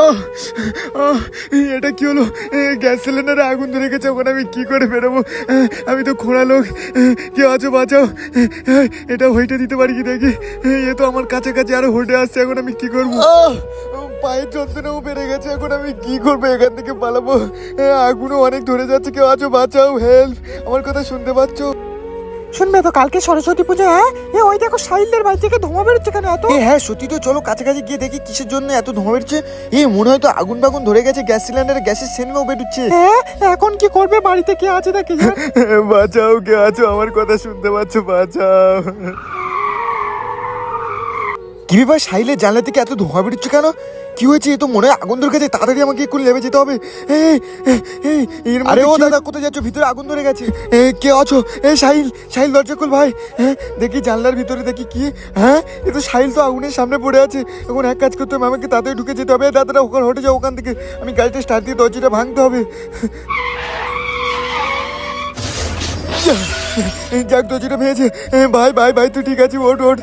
আহ, আহ, এটা কি হলো? গ্যাস সিলিন্ডারে আগুন ধরে গেছে, ওখানে আমি কি করে বেরোবো? আমি তো খোঁড়া লোক। কেউ আছো, বাঁচাও। এটা হইতে দিতে পারি কি দেখি। এ তো আমার কাছাকাছি আরো হটে আসছে, এখন আমি কি করবো? পায়ের যন্ত্রণাও বেড়ে গেছে, এখন আমি কি করবো? এখান থেকে পালাবো? আগুনও অনেক ধরে যাচ্ছে, কেউ আছো, বাঁচাও, হেল্প। আমার কথা শুনতে পাচ্ছ? শুনবে তো, কালকে সরস্বতী পুজো। হ্যাঁ, ওই দেখো সাহিলদের বাড়ি থেকে ধোঁয়া বেরোচ্ছে কেন এত? হ্যাঁ সত্যি তো, চলো কাছাকাছি গিয়ে দেখি কিসের জন্য এত ধোঁয়া বেরোচ্ছে। মনে হয় তো আগুন বাগুন ধরে গেছে, গ্যাস সিলিন্ডারে গ্যাসের সেন্টও বেরোচ্ছে। হ্যাঁ, এখন কি করবে? বাড়িতে কে আছে দেখি। বাঁচাও, কে আছো? আমার কথা শুনতে পাচ্ছ? বাঁচাও। কি ব্যাপার, সাহিলের জানলা থেকে এত ধোঁয়া বেরোচ্ছে কেন? কি হয়েছে? এ তো মনে হয় আগুন ধরে গেছে, তাড়াতাড়ি আমাকে একটু নেমে যেতে হবে। আরে ও দাদা, কোথায় যাচ্ছ? ভিতরে আগুন ধরে গেছে। কে আছো? সাহিল, সাহিল দরজা খোল ভাই। দেখি জানলার ভিতরে দেখি কি। এ তো সাহিল তো আগুনের সামনে পড়ে আছে। এখন এক কাজ করতে হবে, আমাকে তাড়াতাড়ি ঢুকে যেতে হবে। দাদারা ওখানে হটে যাও ওখান থেকে, আমি গাড়িটা স্টার্ট দিয়ে দরজাটা ভাঙতে হবে। যাক, দরজাটা ভেঙেছে। ভাই ভাই ভাই, তুই ঠিক আছে? ওঠ ওঠ।